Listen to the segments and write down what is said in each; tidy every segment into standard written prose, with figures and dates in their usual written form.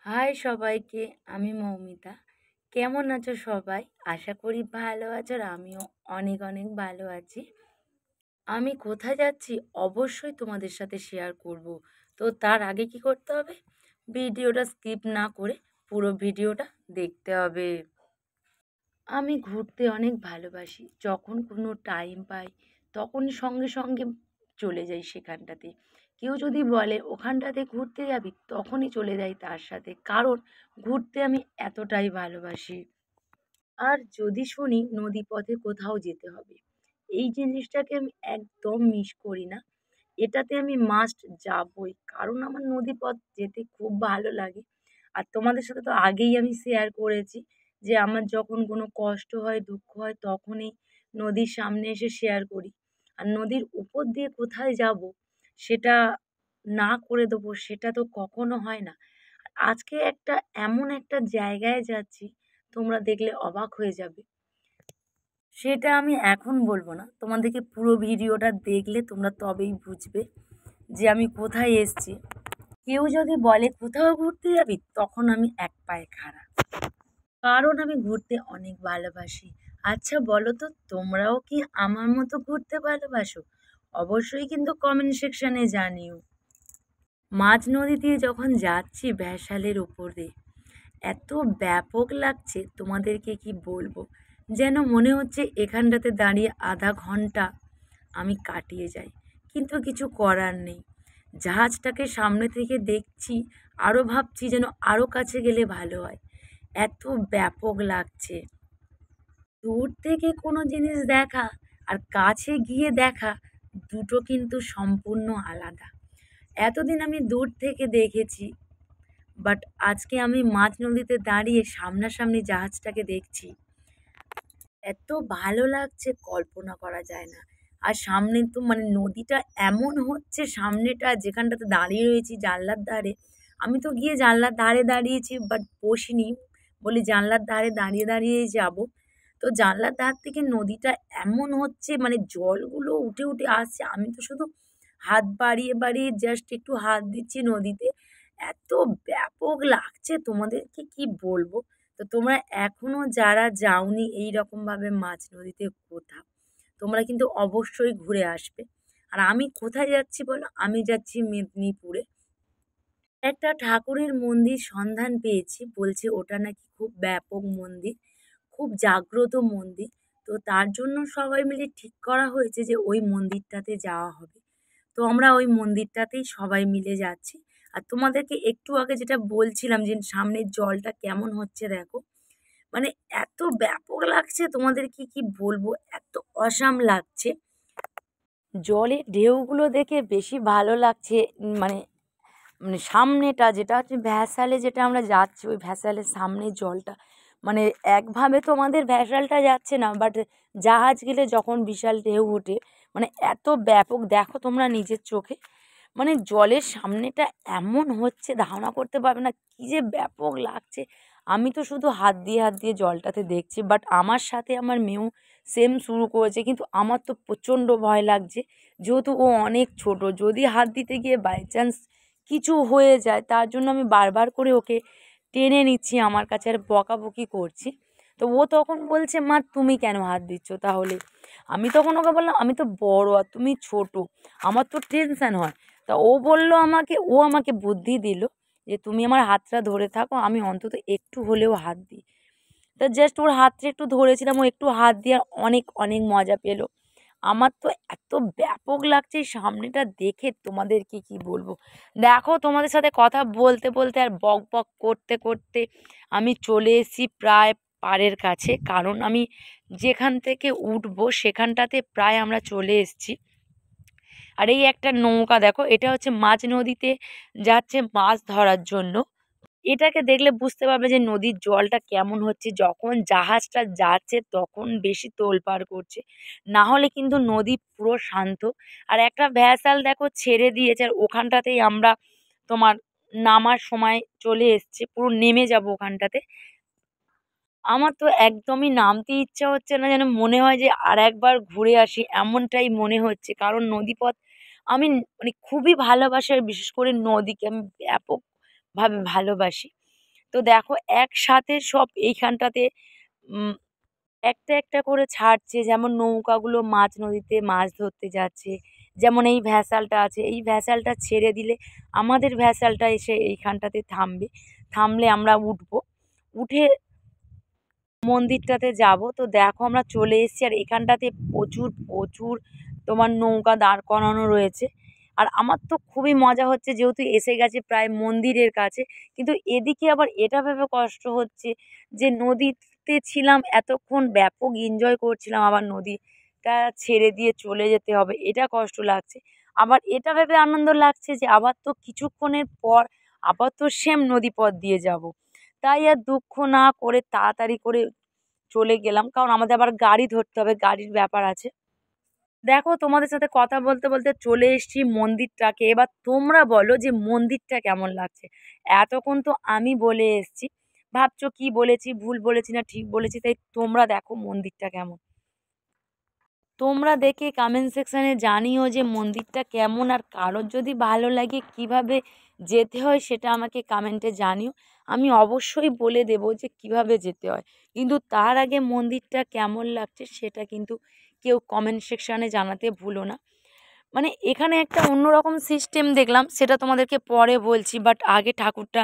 High সবাইকে, আমি মৌমিতা। কেমন আছো সবাই? আশা করি ভালো আছো আর আমিও অনেক অনেক ভালো আছি। আমি কোথায় যাচ্ছি অবশ্যই তোমাদের সাথে শেয়ার করব। তো তার আগে কি করতে হবে? ভিডিওটা স্কিপ না করে পুরো ভিডিওটা দেখতে হবে। আমি ঘুরতে অনেক ভালোবাসি। যখন কোনো টাইম পাই তখনই সঙ্গে সঙ্গে চলে যাই সেখানটাতে। কেউ যদি বলে ওখানটাতে ঘুরতে যাবি, তখনই চলে যাই তার সাথে। কারণ ঘুরতে আমি এতটাই ভালোবাসি। আর যদি শুনি নদীপথে কোথাও যেতে হবে, এই জিনিসটাকে আমি একদম মিস করি না। এটাতে আমি মাস্ট যাবই। কারণ আমার নদীপথ যেতে খুব ভালো লাগে। আর তোমাদের সাথে তো আগেই আমি শেয়ার করেছি যে আমার যখন কোনো কষ্ট হয়, দুঃখ হয় তখনই নদীর সামনে এসে শেয়ার করি। আর নদীর উপর দিয়ে কোথায় যাব সেটা না করে দেবো সেটা তো কখনো হয় না। আজকে এমন একটা জায়গায় যাচ্ছি, তোমরা দেখলে অবাক হয়ে যাবে। সেটা আমি এখন বলবো না, তোমাদেরকে পুরো ভিডিওটা দেখলে তোমরা তবেই বুঝবে যে আমি কোথায় এসেছি। কেউ যদি বলে কোথাও ঘুরতে যাবি, তখন আমি এক পায়ে খাড়া। কারণ আমি ঘুরতে অনেক ভালোবাসি। আচ্ছা বলো তো, তোমরাও কি আমার মতো ঘুরতে ভালোবাসো? অবশ্যই কিন্তু কমেন্ট সেকশনে জানিও। মাঝ নদী দিয়ে যখন যাচ্ছি ভ্যাসালের উপর দিয়ে, এত ব্যাপক লাগছে তোমাদেরকে কি বলবো। যেন মনে হচ্ছে এখানটাতে দাঁড়িয়ে আধা ঘন্টা আমি কাটিয়ে যাই, কিন্তু কিছু করার নেই। জাহাজটাকে সামনে থেকে দেখছি, আরও ভাবছি যেন আরও কাছে গেলে ভালো হয়। এত ব্যাপক লাগছে। দূর থেকে কোনো জিনিস দেখা আর কাছে গিয়ে দেখা দুটো কিন্তু সম্পূর্ণ আলাদা। এতদিন আমি দূর থেকে দেখেছি, বাট আজকে আমি মাঝ নদীতে দাঁড়িয়ে সামনাসামনি জাহাজটাকে দেখছি। এত ভালো লাগছে কল্পনা করা যায় না। আর সামনে তো মানে নদীটা এমন হচ্ছে, সামনেটা যেখানটাতে দাঁড়িয়ে রয়েছি জানলার ধারে, আমি তো গিয়ে জানলার ধারে দাঁড়িয়েছি বাট বসিনি, বলি জানলার ধারে দাঁড়িয়ে দাঁড়িয়ে যাব। তো জানলার ধার থেকে নদীটা এমন হচ্ছে, মানে জলগুলো উঠে উঠে আসছে, আমি তো শুধু হাত বাড়িয়ে বাড়িয়ে জাস্ট একটু হাত দিচ্ছি নদীতে। এত ব্যাপক লাগছে তোমাদেরকে কি বলবো। তো তোমরা এখনো যারা যাওনি এই রকম ভাবে মাঝ নদীতে কোথাও, তোমরা কিন্তু অবশ্যই ঘুরে আসবে। আর আমি কোথায় যাচ্ছি বলো? আমি যাচ্ছি মেদিনীপুরে। একটা ঠাকুরের মন্দির সন্ধান পেয়েছি, বলছে ওটা নাকি খুব ব্যাপক মন্দির, খুব জাগ্রত মন্দির। তো তার জন্য সবাই মিলে ঠিক করা হয়েছে যে ওই মন্দিরটাতে যাওয়া হবে। তো আমরা ওই মন্দিরটাতেই সবাই মিলে যাচ্ছি। আর তোমাদেরকে একটু আগে যেটা বলছিলাম যে সামনের জলটা কেমন হচ্ছে দেখো, মানে এত ব্যাপক লাগছে তোমাদেরকে কি বলবো, এত অসাম লাগছে। জলের ঢেউগুলো দেখে বেশি ভালো লাগছে। মানে মানে সামনেটা যেটা হচ্ছে ভ্যাসালে, যেটা আমরা যাচ্ছি ওই ভ্যাসালের সামনে জলটা, মানে একভাবে তো আমাদের ভ্যাসালটা যাচ্ছে না, বাট জাহাজ গেলে যখন বিশাল ঢেউ ওঠে, মানে এত ব্যাপক দেখো তোমরা নিজের চোখে। মানে জলের সামনেটা এমন হচ্ছে ধারণা করতে পারবে না কি যে ব্যাপক লাগছে। আমি তো শুধু হাত দিয়ে হাত দিয়ে জলটাতে দেখছি, বাট আমার সাথে আমার মেয়েও সেম শুরু করেছে, কিন্তু আমার তো প্রচণ্ড ভয় লাগছে। যেহেতু ও অনেক ছোট, যদি হাত দিতে গিয়ে বাই চান্স কিছু হয়ে যায়, তার জন্য আমি বারবার করে ওকে টেনে নিচ্ছি আমার কাছে আর বকাবকি করছি। তো ও তখন বলছে, মা তুমি কেন হাত দিচ্ছ তাহলে? আমি তখন ওকে বললাম, আমি তো বড় আর তুমি ছোট, আমার তো টেনশান হয়। তা ও আমাকে বুদ্ধি দিল যে তুমি আমার হাতটা ধরে থাকো, আমি অন্তত একটু হলেও হাত দিই। তা জাস্ট ওর হাতটা একটু ধরেছিলাম, ও একটু হাত দিয়ে অনেক অনেক মজা পেলো। আমার তো এত ব্যাপক লাগছে এই সামনেটা দেখে, তোমাদেরকে কি বলবো। দেখো তোমাদের সাথে কথা বলতে বলতে আর বক বক করতে করতে আমি চলে এসেছি প্রায় পাড়ের কাছে। কারণ আমি যেখান থেকে উঠবো সেখানটাতে প্রায় আমরা চলে এসেছি। আর এই একটা নৌকা দেখো, এটা হচ্ছে মাঝ নদীতে যাচ্ছে মাছ ধরার জন্য। এটাকে দেখলে বুঝতে পারবে যে নদীর জলটা কেমন হচ্ছে। যখন জাহাজটা যাচ্ছে তখন বেশি তোলপাড় করছে, না হলে কিন্তু নদী পুরো শান্ত। আর একটা ভ্যাসাল দেখো ছেড়ে দিয়েছে, আর ওখানটাতেই আমরা তোমার নামার সময় চলে এসছে, পুরো নেমে যাব ওখানটাতে। আমার তো একদমই নামতে ইচ্ছা হচ্ছে না, যেন মনে হয় যে আর একবার ঘুরে আসি এমনটাই মনে হচ্ছে। কারণ নদীপথ আমি মানে খুবই ভালোবাসি, আর বিশেষ করে নদীকে আমি ব্যাপকভাবে ভালোবাসি। তো দেখো একসাথে সব এইখানটাতে উম একটা একটা করে ছাড়ছে, যেমন নৌকাগুলো মাঝ নদীতে মাছ ধরতে যাচ্ছে। যেমন এই ভ্যাসালটা আছে, এই ভ্যাসালটা ছেড়ে দিলে আমাদের ভ্যাসালটা এসে এইখানটাতে থামবে। থামলে আমরা উঠবো, উঠে মন্দিরটাতে যাব। তো দেখো আমরা চলে এসেছি, আর এখানটাতে প্রচুর প্রচুর তোমার নৌকা দাঁড় করানো রয়েছে। আর আমার তো খুবই মজা হচ্ছে, যেহেতু এসে গেছে প্রায় মন্দিরের কাছে। কিন্তু এদিকে আবার এটা ভেবে কষ্ট হচ্ছে যে নদীতে ছিলাম এতক্ষণ, ব্যাপক এনজয় করছিলাম, আবার নদীটা ছেড়ে দিয়ে চলে যেতে হবে, এটা কষ্ট লাগছে। আবার এটা ভেবে আনন্দ লাগছে যে আবার তো কিছুক্ষণের পর আবার তো সেম নদীপথ দিয়ে যাব। তাই আর দুঃখ না করে তাড়াতাড়ি করে চলে গেলাম, কারণ আমাদের আবার গাড়ি ধরতে হবে, গাড়ির ব্যাপার আছে। দেখো তোমাদের সাথে কথা বলতে বলতে চলে এসেছি মন্দিরটাকে। এবার তোমরা বলো যে মন্দিরটা কেমন লাগছে। এতক্ষণ তো আমি বলে এসেছি, ভাবছো কি বলেছি, ভুল বলেছি না ঠিক বলেছি, তাই তোমরা দেখো মন্দিরটা কেমন। তোমরা দেখে কমেন্ট সেকশানে জানিও যে মন্দিরটা কেমন, আর কারোর যদি ভালো লাগে কিভাবে যেতে হয় সেটা আমাকে কমেন্টে জানিও। আমি অবশ্যই বলে দেবো যে কিভাবে যেতে হয়। কিন্তু তার আগে মন্দিরটা কেমন লাগছে সেটা কিন্তু কেউ কমেন্ট সেকশানে জানাতে ভুলো না। মানে এখানে একটা অন্যরকম সিস্টেম দেখলাম, সেটা তোমাদেরকে পরে বলছি, বাট আগে ঠাকুরটা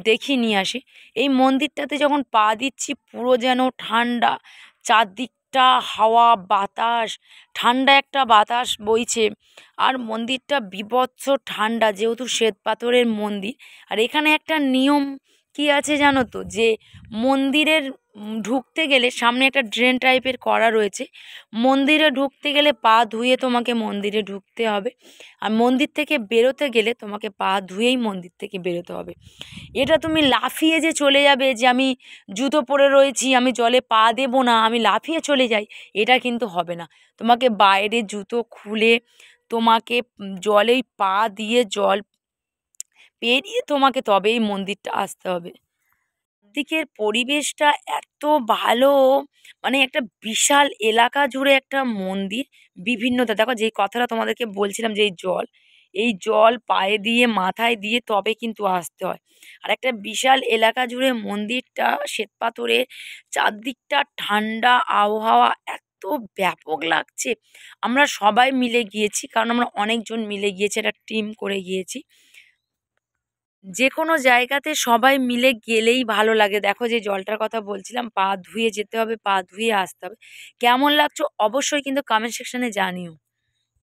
দেখিয়ে নিয়ে আসি। এই মন্দিরটাতে যখন পা দিচ্ছি পুরো যেন ঠান্ডা, চারদিকটা হাওয়া বাতাস, ঠান্ডা একটা বাতাস বইছে। আর মন্দিরটা বীভৎস ঠান্ডা, যেহেতু শ্বেত পাথরের মন্দির। আর এখানে একটা নিয়ম কি আছে জানো তো, যে মন্দিরের ঢুকতে গেলে সামনে একটা ড্রেন টাইপের করা রয়েছে। মন্দিরে ঢুকতে গেলে পা ধুয়ে তোমাকে মন্দিরে ঢুকতে হবে, আর মন্দির থেকে বেরোতে গেলে তোমাকে পা ধুয়েই মন্দির থেকে বেরোতে হবে। এটা তুমি লাফিয়ে যে চলে যাবে, যে আমি জুতো পরে রয়েছি, আমি জলে পা দেবো না, আমি লাফিয়ে চলে যাই, এটা কিন্তু হবে না। তোমাকে বাইরে জুতো খুলে তোমাকে জলেই পা দিয়ে জল পেরিয়ে তোমাকে তবেই মন্দিরটা আসতে হবে। দিকের পরিবেশটা এত ভালো, মানে একটা বিশাল এলাকা জুড়ে একটা মন্দির। বিভিন্নতা দেখো, যেই কথাটা তোমাদেরকে বলছিলাম, যে এই জল পায়ে দিয়ে মাথায় দিয়ে তবে কিন্তু আসতে হয়। আর একটা বিশাল এলাকা জুড়ে মন্দিরটা শ্বেতপাথরের, চারদিকটা ঠান্ডা আবহাওয়া, এত ব্যাপক লাগছে। আমরা সবাই মিলে গিয়েছি, কারণ আমরা অনেকজন মিলে গিয়েছি, একটা টিম করে গিয়েছি। যে কোনো জায়গাতে সবাই মিলে গেলেই ভালো লাগে। দেখো যে জলটার কথা বলছিলাম, পা ধুয়ে যেতে হবে, পা ধুয়ে আসতে হবে। কেমন লাগছো অবশ্যই কিন্তু কমেন্ট সেকশনে জানিও।